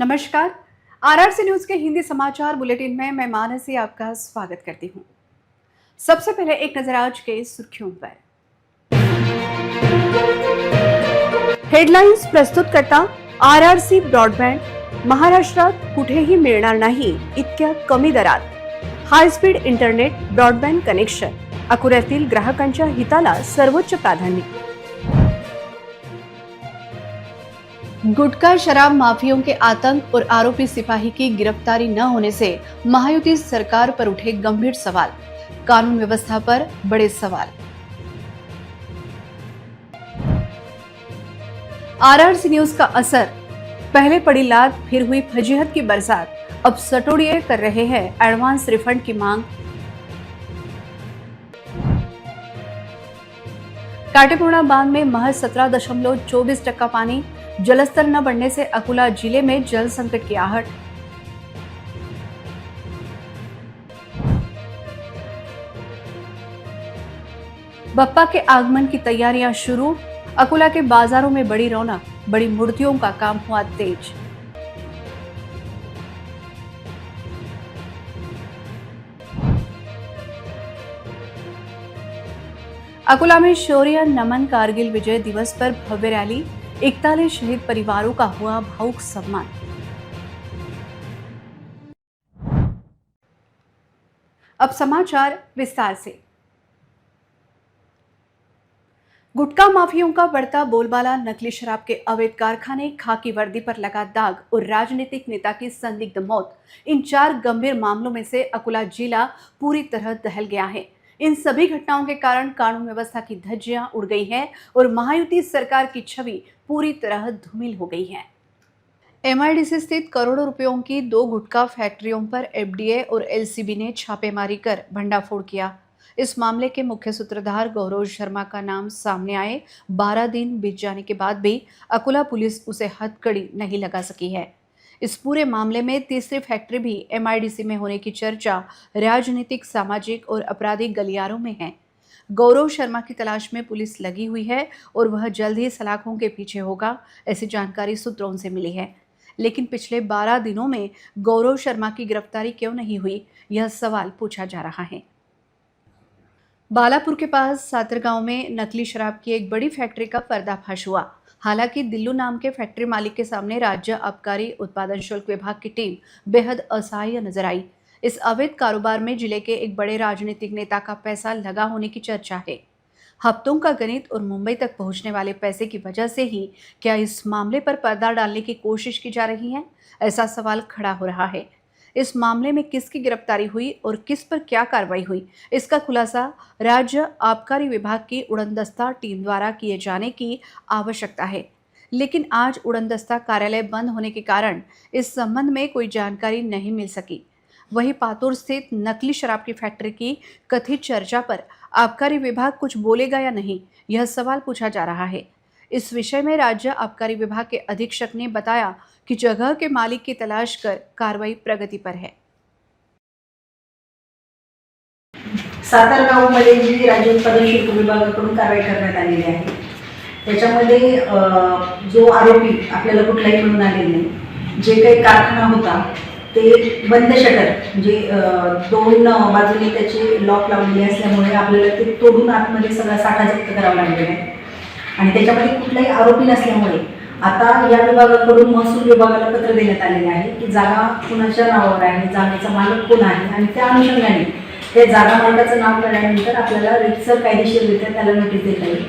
नमस्कार। RRC news के हिंदी समाचार बुलेटिन में मैं मानसी आपका स्वागत करती हूं। सबसे पहले एक नजर आज के सुर्खियों पर। हेडलाइन्स प्रस्तुत करता आरआरसी ब्रॉडबँड। महाराष्ट्रात कुठेही मिळणार नाही इतक्या कमी दरात high speed internet broadband connection. अकोल्यातील ग्राहकांच्या हिताला सर्वोच्च प्राधान्य। गुटखा शराब माफियों के आतंक और आरोपी सिपाही की गिरफ्तारी न होने से महायुति सरकार पर उठे गंभीर सवाल। कानून व्यवस्था पर बड़े सवाल। आरआरसी न्यूज का असर, पहले पड़ी लात फिर हुई फजीहत की बरसात। अब सटोड़िए कर रहे हैं एडवांस रिफंड की मांग। काटेपूर्णा बांध में महज 17.24% पानी। जलस्तर न बढ़ने से अकोला जिले में जल संकट की आहट। बप्पा के आगमन की तैयारियां शुरू। अकोला के बाजारों में बड़ी रौनक, बड़ी मूर्तियों का काम हुआ तेज। अकोला में शौर्य नमन कारगिल विजय दिवस पर भव्य रैली। 41 शहीद परिवारों का हुआ भावुक सम्मान। अब समाचार विस्तार से। गुटखा माफियों का बढ़ता बोलबाला, नकली शराब के अवैध कारखाने, खाकी वर्दी पर लगा दाग और राजनीतिक नेता की संदिग्ध मौत, इन 4 गंभीर मामलों में से अकोला जिला पूरी तरह दहल गया है। इन सभी घटनाओं के कारण कानून व्यवस्था की धज्जियां उड़ गई हैं और महायुति सरकार की छवि पूरी तरह धूमिल हो गई है। एमआईडीसी स्थित करोड़ों रुपयों की 2 गुटखा फैक्ट्रियों पर एफडीए और एलसीबी ने छापेमारी कर भंडाफोड़ किया। इस मामले के मुख्य सूत्रधार गौरव शर्मा का नाम सामने आए 12 दिन बीत जाने के बाद भी अकोला पुलिस उसे हथकड़ी नहीं लगा सकी है। इस पूरे मामले में तीसरी फैक्ट्री भी एमआईडीसी में होने की चर्चा राजनीतिक, सामाजिक और आपराधिक गलियारों में है। गौरव शर्मा की तलाश में पुलिस लगी हुई है और वह जल्द ही सलाखों के पीछे होगा, ऐसी जानकारी सूत्रों से मिली है। लेकिन पिछले 12 दिनों में गौरव शर्मा की गिरफ्तारी क्यों नहीं हुई, यह सवाल पूछा जा रहा है। बालापुर के पास सातरगांव में नकली शराब की एक बड़ी फैक्ट्री का पर्दाफाश हुआ। हालांकि दिल्लू नाम के फैक्ट्री मालिक के सामने राज्य आबकारी उत्पादन शुल्क विभाग की टीम बेहद असहाय नजर आई। इस अवैध कारोबार में जिले के एक बड़े राजनीतिक नेता का पैसा लगा होने की चर्चा है। हफ्तों का गणित और मुंबई तक पहुंचने वाले पैसे की वजह से ही क्या इस मामले पर पर्दा डालने की कोशिश की जा रही है, ऐसा सवाल खड़ा हो रहा है। इस मामले में किसकी गिरफ्तारी हुई और किस पर क्या कार्रवाई हुई, इसका खुलासा राज्य आबकारी विभाग की उड़नदस्ता टीम द्वारा किए जाने की आवश्यकता है। लेकिन आज उड़नदस्ता कार्यालय बंद होने के कारण इस संबंध में कोई जानकारी नहीं मिल सकी। वहीं पातुर स्थित नकली शराब की फैक्ट्री की कथित चर्चा पर आबकारी विभाग कुछ बोलेगा या नहीं, यह सवाल पूछा जा रहा है। इस विषय में राज्य आबकारी विभाग के अधीक्षक ने बताया कि जगह के मालिक की तलाश कर कार्रवाई प्रगति पर है। सातारगावमध्ये जी राज्य उत्पादन शुल्क विभागाकडून कारवाई करण्यात आलेली आहे, त्याच्यामध्ये जो आरोपी आपल्याला कुठलाही मिळून आलेला नाही, जे काही कारखाना होता ते बंद शटर म्हणजे 2 बाजूने त्याचे लॉक लावलेले असल्यामुळे आपल्याला ते तोडून आतमध्ये सगळा साठा जप्त करावा लागलेला आहे आणि त्याच्यामध्ये कुठलाही आरोपी नसल्यामुळे आता या विभागाकडून महसूल विभागाला पत्र देण्यात आलेले आहे की जागा कुणाच्या नावावर आहे, जागेचा मालक कोण आहे आणि त्या अनुषंगाने त्या जागा मालकाचं नाव कळल्यानंतर आपल्याला रितसर कायदेशीररित्या त्याला नोटीस देता येईल।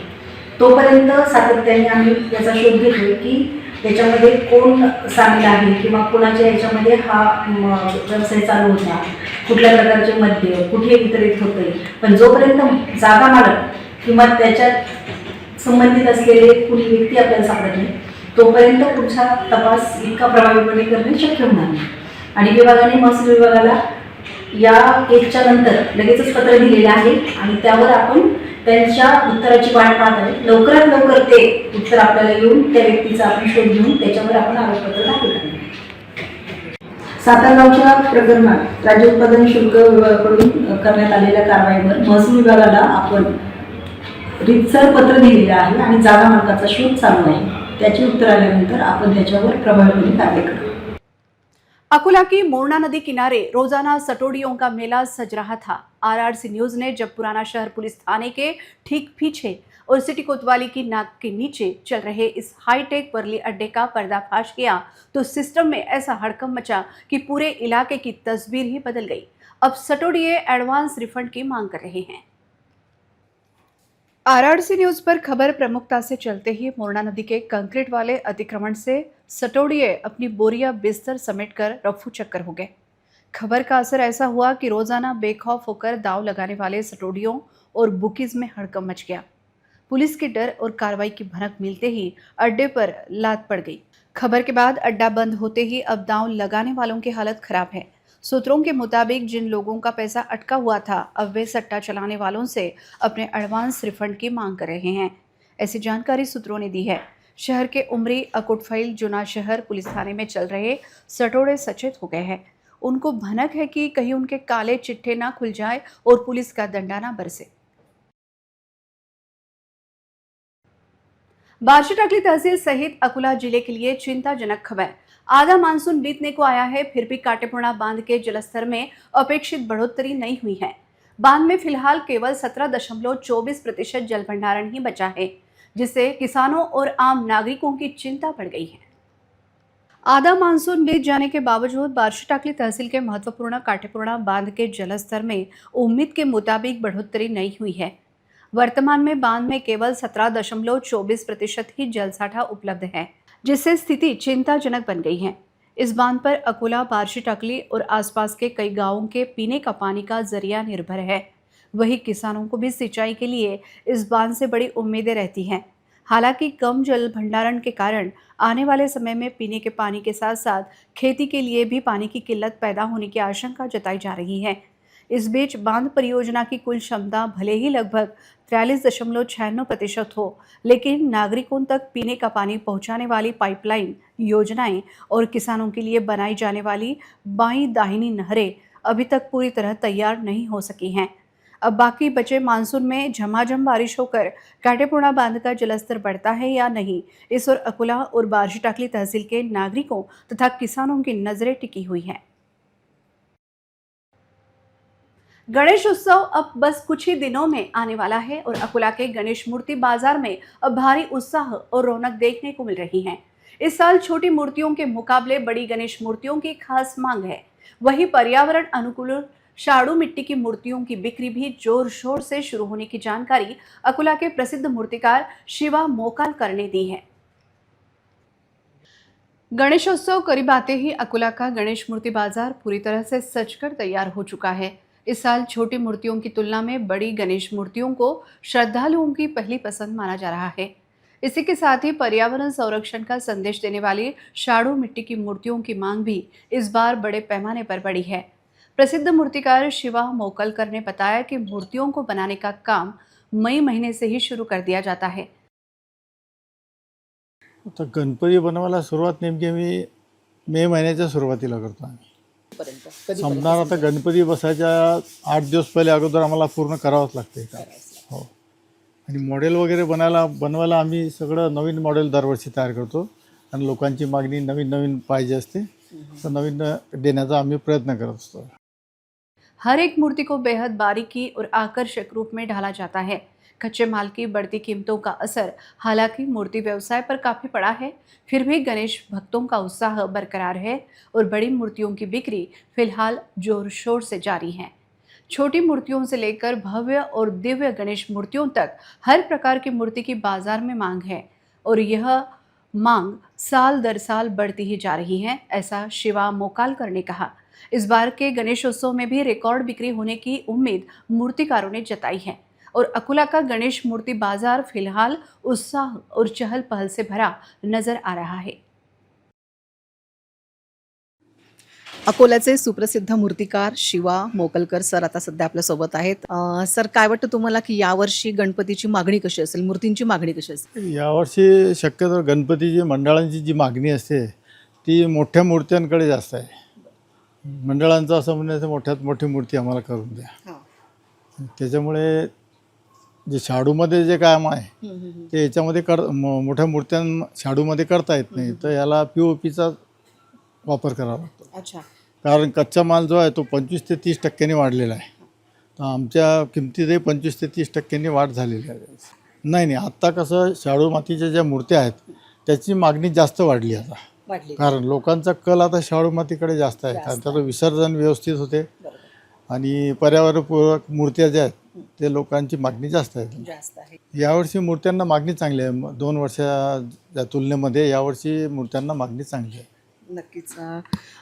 तोपर्यंत सातत्याने आम्ही याचा शोध घेतोय की त्याच्यामध्ये कोण सामील आहे किंवा कोणाच्या याच्यामध्ये हा व्यवसाय चालू होता, कुठल्या प्रकारचे मद्य कुठे वितरित होते। पण जोपर्यंत जागा मालक किंवा त्याच्या संबंधित असलेले कुणी व्यक्ती आपल्याला सापडत नाही, तोपर्यंत पुढचा तपास इतका प्रभावीपणे करणे शक्य होणार नाही। आणि विभागाने महसूल विभागाला या केसच्या नंतर लगेचच पत्र दिलेले आहे आणि त्यावर आपण त्यांच्या उत्तराची वाट पाहत आहे। लवकरात लवकर ते उत्तर आपल्याला येऊन त्या व्यक्तीचा आपण शोध घेऊन त्याच्यावर आपण आरोपपत्र दाखल करणार। सातारगावच्या प्रकरणात राज्य उत्पादन शुल्क विभागाकडून करण्यात आलेल्या कारवाईवर महसूल विभागाला आपण रितसर पत्र दिलेलं आहे आणि जागा मालकाचा शोध चालू आहे। त्याची उत्तर आल्यानंतर आपण त्याच्यावर प्रभावीपणे कारवाई करू। अकोला की मोरना नदी किनारे रोजाना सटोडियों का मेला सज रहा था। आरआरसी न्यूज ने जब पुराना शहर पुलिस थाने के ठीक पीछे और सिटी कोतवाली की नाक के नीचे चल रहे इस हाईटेक वर्ली अड्डे का पर्दाफाश किया तो सिस्टम में ऐसा हड़कंप मचा कि पूरे इलाके की तस्वीर ही बदल गई। अब सटोडिये एडवांस रिफंड की मांग कर रहे हैं। आरआरसी न्यूज पर खबर प्रमुखता से चलते ही मोरना नदी के कंक्रीट वाले अतिक्रमण से सटोडिये अपनी बोरिया बिस्तर समेटकर रफू चक्कर हो गए। खबर का असर ऐसा हुआ कि रोजाना बेखौफ होकर दाव लगाने वाले सटोडियों और बुकीज में हड़कंप मच गया। पुलिस के डर और कार्रवाई की भनक मिलते ही अड्डे पर लात पड़ गई। खबर के बाद अड्डा बंद होते ही अब दाव लगाने वालों की हालत खराब है। सूत्रों के मुताबिक जिन लोगों का पैसा अटका हुआ था अब वे सट्टा चलाने वालों से अपने एडवांस रिफंड की मांग कर रहे हैं। ऐसी जानकारी सूत्रों ने दी है। शहर के उमरी अकोटफैल जुना शहर पुलिस थाने में चल रहे सटोड़े सचेत हो गए हैं। उनको भनक है कि कहीं उनके काले चिट्ठे ना खुल जाए और पुलिस का दंडा ना बरसे। बार्शी-टाकली तहसील सहित अकोला जिले के लिए चिंताजनक खबर। आधा मानसून बीतने को आया है, फिर भी काटेपुरा बांध के जलस्तर में अपेक्षित बढ़ोतरी नहीं हुई है। बांध में फिलहाल केवल 17.24% जल भंडारण ही बचा है, जिससे किसानों और आम नागरिकों की चिंता बढ़ गई है। आधा मानसून बीत जाने के बावजूद बार्शी-टाकली तहसील के महत्वपूर्ण काटेपुरा बांध के जलस्तर में उम्मीद के मुताबिक बढ़ोतरी नहीं हुई है। वर्तमान में बांध में केवल 17.24% ही जलसाठा उपलब्ध है, जिससे स्थिति चिंताजनक बन गई है। इस बांध पर अकोला, बार्शी-टाकली और आसपास के कई गांवों के पीने का पानी का जरिया निर्भर है। वहीं किसानों को भी सिंचाई के लिए इस बांध से बड़ी उम्मीदें रहती हैं। हालांकि कम जल भंडारण के कारण आने वाले समय में पीने के पानी के साथ साथ खेती के लिए भी पानी की किल्लत पैदा होने की आशंका जताई जा रही है। इस बीच बांध परियोजना की कुल क्षमता भले ही लगभग 43.96% हो, लेकिन नागरिकों तक पीने का पानी पहुंचाने वाली पाइपलाइन योजनाएं और किसानों के लिए बनाई जाने वाली बाईं दाहिनी नहरें अभी तक पूरी तरह तैयार नहीं हो सकी हैं। अब बाकी बचे मानसून में झमाझम बारिश होकर काटेपुरा बांध का जलस्तर बढ़ता है या नहीं, इस ओर अकोला और बार्शी-टाकली तहसील के नागरिकों तथा किसानों की नजरें टिकी हुई हैं। गणेश उत्सव अब बस कुछ ही दिनों में आने वाला है और अकोला के गणेश मूर्ति बाजार में अब भारी उत्साह और रौनक देखने को मिल रही है। इस साल छोटी मूर्तियों के मुकाबले बड़ी गणेश मूर्तियों की खास मांग है। वहीं पर्यावरण अनुकूल शाड़ू मिट्टी की मूर्तियों की बिक्री भी जोर शोर से शुरू होने की जानकारी अकोला के प्रसिद्ध मूर्तिकार शिवा मोकालकर ने दी है। गणेशोत्सव करीब आते ही अकोला का गणेश मूर्ति बाजार पूरी तरह से सजकर तैयार हो चुका है। इस साल छोटी मूर्तियों की तुलना में बड़ी गणेश मूर्तियों को श्रद्धालुओं की पहली पसंद माना जा रहा है। इसी के साथ ही पर्यावरण संरक्षण का संदेश देने वाली शाड़ू मिट्टी की मूर्तियों की मांग भी इस बार बड़े पैमाने पर बढ़ी है। प्रसिद्ध मूर्तिकार शिवा मोकलकर ने बताया कि मूर्तियों को बनाने का काम मई महीने से ही शुरू कर दिया जाता है। आता गणपती बनवायला सुरुवात नेमकी आम्ही मे महिन्याच्या सुरुवातीला करतो आम्ही। संपणार आता गणपती बसायच्या 8 दिवस पहिले अगोदर आम्हाला पूर्ण करावंच लागते का हो। आणि मॉडेल वगैरे बनवायला आम्ही सगळं नवीन मॉडेल दरवर्षी तयार करतो आणि लोकांची मागणी नवीन पाहिजे असते तर नवीन देण्याचा आम्ही प्रयत्न करत असतो। हर एक मूर्ति को बेहद बारीकी और आकर्षक रूप में ढाला जाता है। कच्चे माल की बढ़ती कीमतों का असर हालांकि मूर्ति व्यवसाय पर काफी पड़ा है, फिर भी गणेश भक्तों का उत्साह बरकरार है और बड़ी मूर्तियों की बिक्री फिलहाल जोर शोर से जारी है। छोटी मूर्तियों से लेकर भव्य और दिव्य गणेश मूर्तियों तक हर प्रकार की मूर्ति की बाजार में मांग है और यह मांग साल दर साल बढ़ती ही जा रही है, ऐसा शिवा मोकालकर ने कहा। इस बार के गणेशोत्सव में भी रिकॉर्ड बिक्री होने की उम्मीद मूर्तिकारों ने जताई है और अकोला का गणेश मूर्ति बाजार फिलहाल उत्साह और चहल पहल से भरा नजर आ रहा है। अकोल्याचे सुप्रसिद्ध मूर्तिकार शिवा मोकलकर सर आता सध्या आपल्या सोबत आहेत। सर काय वाटतं तुम्हाला की यावर्षी गणपतीची मागणी कशी असेल, मूर्तींची मागणी कशी असेल? यावर्षी शक्यतो गणपतीची मंडळांची जी मागणी असते ती मोठ्या मूर्त्यांकडे जास्त आहे। मंडळांचं असं म्हणायचं मोठ्यात मोठी मूर्ती आम्हाला करून द्या। त्याच्यामुळे जे शाडूमध्ये जे काम आहे ते याच्यामध्ये मोठ्या मूर्त्यां शाडूमध्ये करता येत नाही, तर याला POPचा वापर करावा लागतो. अच्छा. कारण कच्चा माल जो आहे तो 25 ते 30% वाढलेला आहे. तर आमच्या किमतीतही 25 ते 30% वाढ झालेली आहे. नाही, आत्ता कसं शाडू मातीच्या ज्या मूर्त्या आहेत त्याची मागणी जास्त वाढली आता. वाढली. कारण लोकांचा कल आता शाडू मातीकडे जास्त आहे. कारण त्याचं विसर्जन व्यवस्थित होते आणि पर्यावरणपूरक मूर्त्या ज्या आहेत ते लोकांची मागणी जास्त आहे. जास्त आहे. यावर्षी मूर्त्यांना मागणी चांगली आहे. 2 वर्षाच्या तुलनेमध्ये यावर्षी मूर्त्यांना मागणी चांगली आहे. नक्कीच.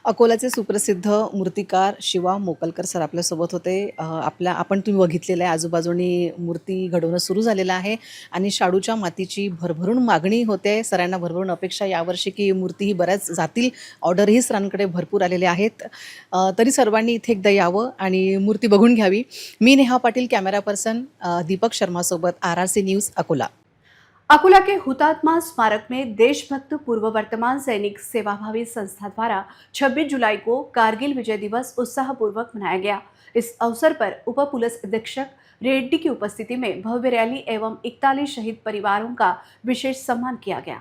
अकोल्याचे सुप्रसिद्ध मूर्तिकार शिवा मोकलकर सर आपल्यासोबत होते. आपण तुम्ही बघितलेलं आहे आजूबाजूनी मूर्ती घडवणं सुरू झालेलं आहे आणि शाडूच्या मातीची भरभरून मागणी होते. सरांना भरभरून अपेक्षा यावर्षी की मूर्ती ही बऱ्याच जातील. ऑर्डरही सरांकडे भरपूर आलेले आहेत. तरी सर्वांनी इथे एकदा यावं आणि मूर्ती बघून घ्यावी. मी नेहा पाटील, कॅमेरा पर्सन दीपक शर्मासोबत RRC न्यूज़ अकोला. अकोला के हुतात्मा स्मारक में देशभक्त पूर्व वर्तमान सैनिक सेवाभावी संस्था द्वारा 26 जुलाई को कारगिल विजय दिवस उत्साहपूर्वक मनाया गया। इस अवसर पर उप पुलिस अधीक्षक रेड्डी की उपस्थिति में भव्य रैली एवं 41 शहीद परिवारों का विशेष सम्मान किया गया।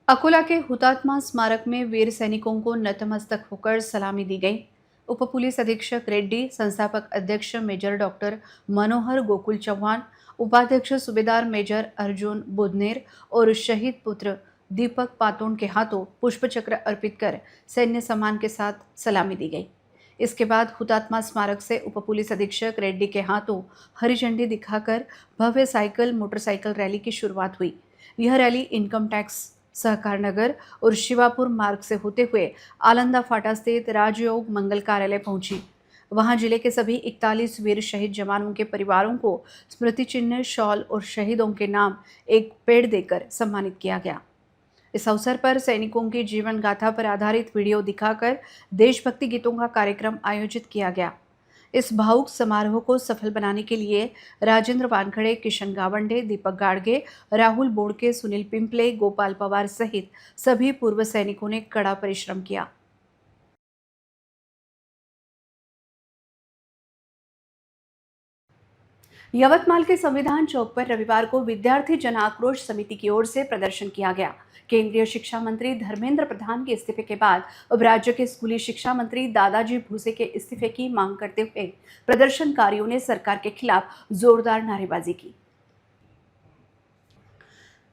अकोला के हुतात्मा स्मारक में वीर सैनिकों को नतमस्तक होकर सलामी दी गई। उप पुलिस अधीक्षक रेड्डी, संस्थापक अध्यक्ष मेजर डॉक्टर मनोहर गोकुल चौहान, उपाध्यक्ष सूबेदार मेजर अर्जुन बुधनेर और शहीद पुत्र दीपक पातोन के हाथों पुष्पचक्र अर्पित कर सैन्य सम्मान के साथ सलामी दी गई। इसके बाद हुतात्मा स्मारक से उप पुलिस अधीक्षक रेड्डी के हाथों हरी झंडी दिखाकर भव्य साइकिल मोटरसाइकिल रैली की शुरुआत हुई। यह rally income tax, Sahakar Nagar और शिवापुर मार्ग से होते हुए आलंदा फाटा स्थित राजयोग मंगल कार्यालय पहुंची। वहां जिले के सभी 41 वीर शहीद जवानों के परिवारों को स्मृति चिन्ह, शॉल और शहीदों के नाम एक पेड़ देकर सम्मानित किया गया। इस अवसर पर सैनिकों की जीवन गाथा पर आधारित वीडियो दिखाकर देशभक्ति गीतों का कार्यक्रम आयोजित किया गया। इस भावुक समारोह को सफल बनाने के लिए राजेंद्र वानखड़े, किशन गावंडे, दीपक गाड़गे, राहुल बोड़के, सुनील पिंपले, गोपाल पवार सहित सभी पूर्व सैनिकों ने कड़ा परिश्रम किया। यवतमाल के संविधान चौक पर रविवार को विद्यार्थी जन आक्रोश समिति की ओर से प्रदर्शन किया गया। केंद्रीय शिक्षा मंत्री धर्मेंद्र प्रधान के इस्तीफे के बाद अब राज्य के स्कूली शिक्षा मंत्री दादाजी भूसे के इस्तीफे की मांग करते हुए प्रदर्शनकारियों ने सरकार के खिलाफ जोरदार नारेबाजी की।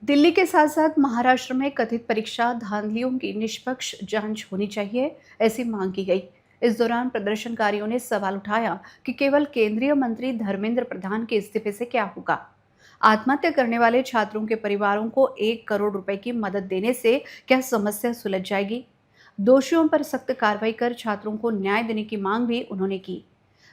दिल्ली के साथ साथ महाराष्ट्र में कथित परीक्षा धांधलियों की निष्पक्ष जांच होनी चाहिए, ऐसी मांग की गई। इस दौरान प्रदर्शनकारियों ने सवाल उठाया कि केवल केंद्रीय मंत्री धर्मेंद्र प्रधान के इस्तीफे से क्या होगा। आत्महत्या करने वाले छात्रों के परिवारों को 1 करोड़ रुपए की मदद देने से क्या समस्या सुलझ जाएगी? दोषियों पर सख्त कार्रवाई कर छात्रों को न्याय देने की मांग भी उन्होंने की।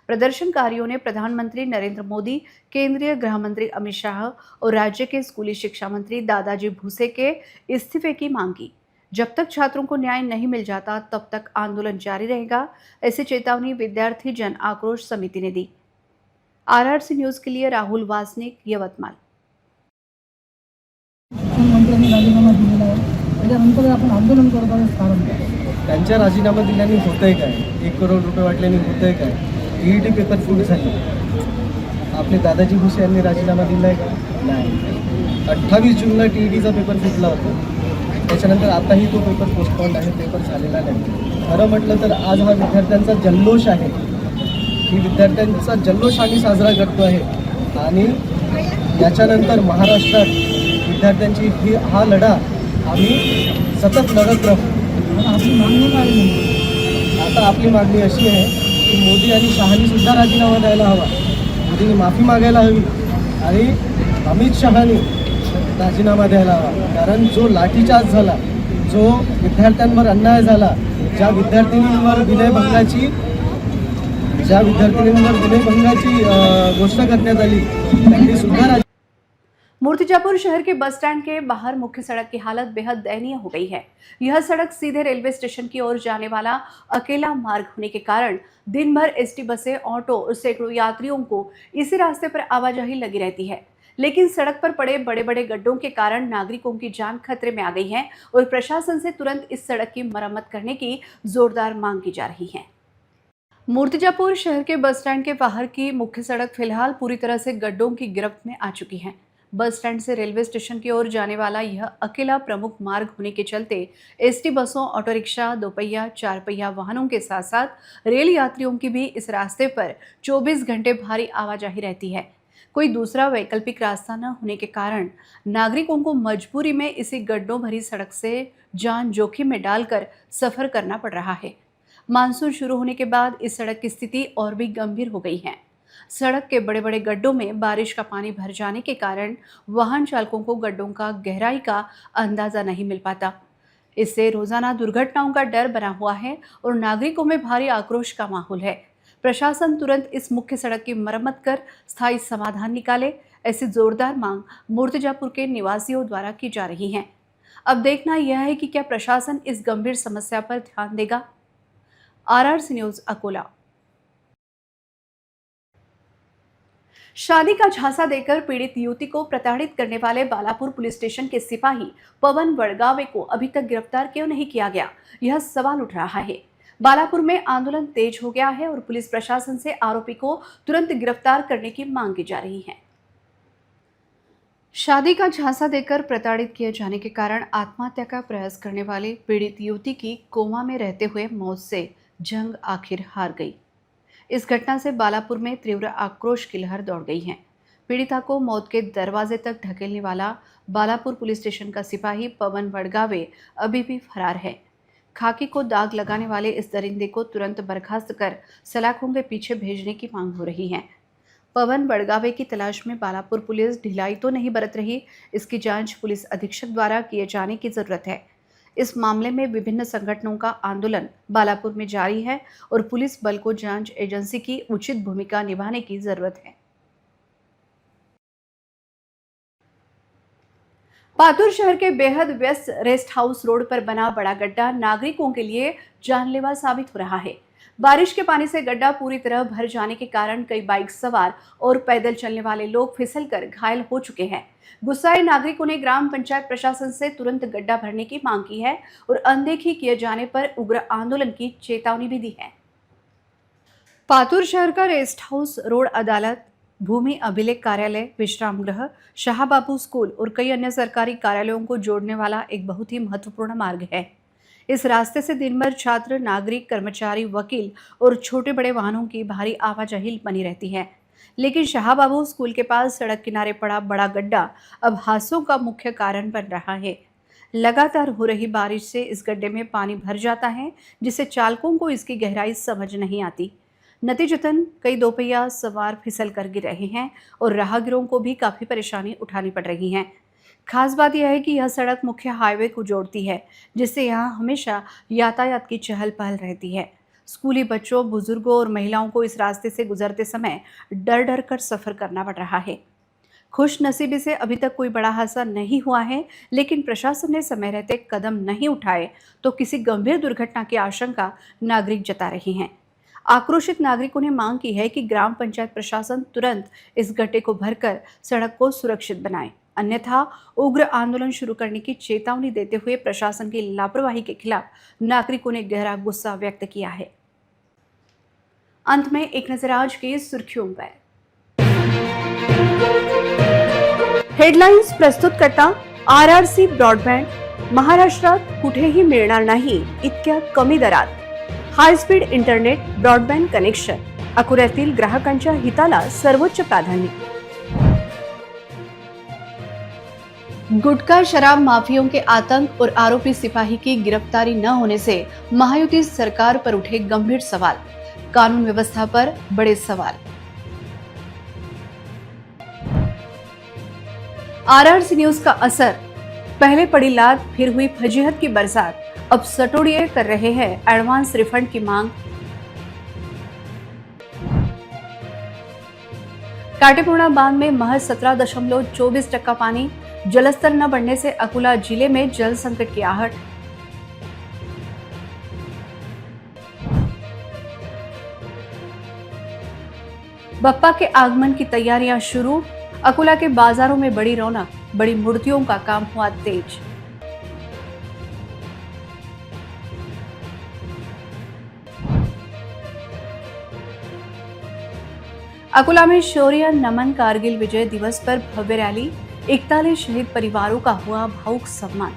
प्रदर्शनकारियों ने प्रधानमंत्री नरेंद्र मोदी, केंद्रीय गृह मंत्री अमित शाह और राज्य के स्कूली शिक्षा मंत्री दादाजी भूसे के इस्तीफे की मांग की। जब तक छात्रों को न्याय नहीं मिल जाता तब तक आंदोलन जारी रहेगा, ऐसी चेतावनी विद्यार्थी जन आक्रोश समिति ने दी। RRC न्यूज के लिए राहुल वासनिक, यवतमाळ। मंत्र्यांनी राजीनामा दिलेला आहे, त्याच्यानंतर आपण आंदोलन करत आहोत. कारण काय? त्यांच्या राजीनामा दिल्याने होतंय काय? 1 करोड रुपये वाटल्याने होतंय काय? TET पेपर फुट झाले. आपले दादाजी भुसे यांनी राजीनामा दिलाय का? नाही. 28 जूनला TETचा पेपर फुटला होता. त्याच्यानंतर आताही तो पेपर पोस्टपोन्ड आहे, पेपर झालेला नाही. खरं म्हटलं तर आज हा विद्यार्थ्यांचा जल्लोष आहे. ही विद्यार्थ्यांचा जल्लोष आम्ही साजरा करतो आहे आणि याच्यानंतर महाराष्ट्रात विद्यार्थ्यांची हा लढा आम्ही सतत लढत राहू. आपली मागणी काय आहे? आता आपली मागणी अशी आहे की मोदी आणि शहानी सुद्धा राजीनामा द्यायला हवा. मोदींनी माफी मागायला हवी आणि अमित शहानी राजीनामा द्यायला हवा. कारण जो लाठीचार्ज झाला, जो विद्यार्थ्यांवर अन्याय झाला, ज्या विद्यार्थिनींवर विनयभंगाची घोषणा करण्यात आली, त्यांनी सुद्धा मूर्तिजापुर शहर के बस स्टैंड के बाहर मुख्य सड़क की हालत बेहद दयनीय हो गई है। यह सड़क सीधे रेलवे स्टेशन की ओर जाने वाला अकेला मार्ग होने के कारण दिन भर ST बसें, ऑटो और सैकड़ों यात्रियों को इसी रास्ते पर आवाजाही लगी रहती है। लेकिन सड़क पर पड़े बड़े बड़े गड्ढों के कारण नागरिकों की जान खतरे में आ गई है और प्रशासन से तुरंत इस सड़क की मरम्मत करने की जोरदार मांग की जा रही है। मूर्तिजापुर शहर के बस स्टैंड के बाहर की मुख्य सड़क फिलहाल पूरी तरह से गड्ढों की गिरफ्त में आ चुकी है। बस स्टैंड से रेलवे स्टेशन की ओर जाने वाला यह अकेला प्रमुख मार्ग होने के चलते एसटी बसों, ऑटो रिक्शा, दोपहिया, चार पहिया वाहनों के साथ साथ रेल यात्रियों की भी इस रास्ते पर 24 घंटे भारी आवाजाही रहती है। कोई दूसरा वैकल्पिक रास्ता न होने के कारण नागरिकों को मजबूरी में इसी गड्ढों भरी सड़क से जान जोखिम में डालकर सफर करना पड़ रहा है। मानसून शुरू होने के बाद इस सड़क की स्थिति और भी गंभीर हो गई है। सड़क के बड़े बड़े गड्ढों में बारिश का पानी भर जाने के कारण वाहन चालकों को गड्ढों का गहराई का अंदाजा नहीं मिल पाता। इससे रोजाना दुर्घटनाओं का डर बना हुआ है और नागरिकों में भारी आक्रोश का माहौल है। प्रशासन तुरंत इस मुख्य सड़क की मरम्मत कर स्थायी समाधान निकाले, ऐसी जोरदार मांग मूर्तिजापुर के निवासियों द्वारा की जा रही है। अब देखना यह है कि क्या प्रशासन इस गंभीर समस्या पर ध्यान देगा। RRC news Akola. शादी का झांसा देकर पीड़ित युवती को प्रताड़ित करने वाले बालापुर पुलिस स्टेशन के सिपाही पवन वडगावे को अभी तक गिरफ्तार क्यों नहीं किया गया, यह सवाल उठ रहा है। बालापुर में आंदोलन तेज हो गया है और पुलिस प्रशासन से आरोपी को तुरंत गिरफ्तार करने की मांग की जा रही है। शादी का झांसा देकर प्रताड़ित किए जाने के कारण आत्महत्या का प्रयास करने वाले पीड़ित युवती की कोमा में रहते हुए मौत से जंग आखिर हार गई। इस घटना से बालापुर में तीव्र आक्रोश की लहर दौड़ गई है। पीड़िता को मौत के दरवाजे तक ढकेलने वाला बालापुर पुलिस स्टेशन का सिपाही पवन वडगावे अभी भी फरार है। खाकी को दाग लगाने वाले इस दरिंदे को तुरंत बर्खास्त कर सलाखों के पीछे भेजने की मांग हो रही है। पवन वडगावे की तलाश में बालापुर पुलिस ढिलाई तो नहीं बरत रही, इसकी जांच पुलिस अधीक्षक द्वारा किए जाने की जरूरत है। इस मामले में विभिन्न संगठनों का आंदोलन बालापुर में जारी है और पुलिस बल को जांच एजेंसी की उचित भूमिका निभाने की जरूरत है। पातुर शहर के बेहद व्यस्त रेस्ट हाउस रोड पर बना बड़ा गड्ढा नागरिकों के लिए जानलेवा साबित हो रहा है। बारिश के पानी से गड्ढा पूरी तरह भर जाने के कारण कई बाइक सवार और पैदल चलने वाले लोग फिसलकर घायल हो चुके हैं। गुस्साए नागरिकों ने ग्राम पंचायत प्रशासन से तुरंत गड्ढा भरने की मांग की है और अनदेखी किए जाने पर उग्र आंदोलन की चेतावनी भी दी है। पातुर शहर का रेस्ट हाउस रोड अदालत, भूमि अभिलेख कार्यालय, विश्राम गृह, शाहबाबू स्कूल और कई अन्य सरकारी कार्यालयों को जोड़ने वाला एक बहुत ही महत्वपूर्ण मार्ग है। इस रास्ते से दिन भर छात्र, नागरिक, कर्मचारी, वकील और छोटे बड़े वाहनों की भारी आवाजाही बनी रहती है। लेकिन शाहबाबू स्कूल के पास सड़क किनारे पड़ा बड़ा गड्ढा अब हादसों का मुख्य कारण बन रहा है। लगातार हो रही बारिश से इस गड्ढे में पानी भर जाता है, जिससे चालकों को इसकी गहराई समझ नहीं आती। नतीजतन कई दोपहिया सवार फिसल कर गिर रहे हैं और राहगीरों को भी काफ़ी परेशानी उठानी पड़ रही है। खास बात यह है कि यह सड़क मुख्य हाईवे को जोड़ती है, जिससे यहाँ हमेशा यातायात की चहल पहल रहती है। स्कूली बच्चों, बुजुर्गों और महिलाओं को इस रास्ते से गुजरते समय डर डर कर सफ़र करना पड़ रहा है। खुशनसीबी से अभी तक कोई बड़ा हादसा नहीं हुआ है, लेकिन प्रशासन ने समय रहते कदम नहीं उठाए तो किसी गंभीर दुर्घटना की आशंका नागरिक जता रहे हैं। आक्रोशित नागरिकों ने मांग की है कि ग्राम पंचायत प्रशासन तुरंत इस गड्ढे को भरकर सड़क को सुरक्षित बनाए, अन्यथा उग्र आंदोलन शुरू करने की चेतावनी देते हुए प्रशासन की लापरवाही के खिलाफ नागरिकों ने गहरा गुस्सा व्यक्त किया है। अंत में एक नजर आज की सुर्खियों पर। हेडलाइन्स प्रस्तुत करता RRC ब्रॉडबँड। महाराष्ट्रात कुठेही मिळणार नाही इतक्या कमी दरात high speed internet broadband connection. अकोल्यातील ग्राहकांच्या हिताला सर्वोच्च प्राधान्य। गुटखा शराब माफियों के आतंक और आरोपी सिपाही की गिरफ्तारी न होने से महायुति सरकार पर उठे गंभीर सवाल, कानून व्यवस्था पर बड़े सवाल। RRC न्यूज का असर, पहले पड़ी लात फिर हुई फजीहत की बरसात, अब सटोड़िए कर रहे हैं एडवांस रिफंड की मांग। काटेपूर्णा बांध में महज 17.24% पानी, जलस्तर न बढ़ने से अकोला जिले में जल संकट की आहट। बप्पा के आगमन की तैयारियां शुरू, अकोला के बाजारों में बड़ी रौनक, बड़ी मूर्तियों का काम हुआ तेज। अकोला में शौर्य नमन कारगिल विजय दिवस पर भव्य रैली, 41 शहीद परिवारों का हुआ भावुक सम्मान।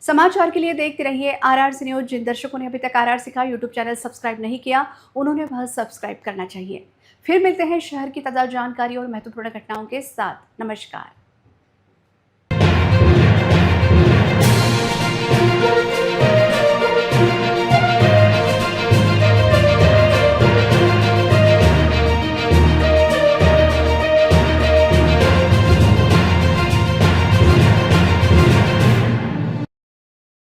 समाचार के लिए देखते रहिए RRC न्यूज। जिन दर्शकों ने अभी तक RRC का यूट्यूब चैनल सब्सक्राइब नहीं किया, उन्होंने वह सब्सक्राइब करना चाहिए। फिर मिलते हैं शहर की ताज़ा जानकारी और महत्वपूर्ण घटनाओं के साथ। नमस्कार।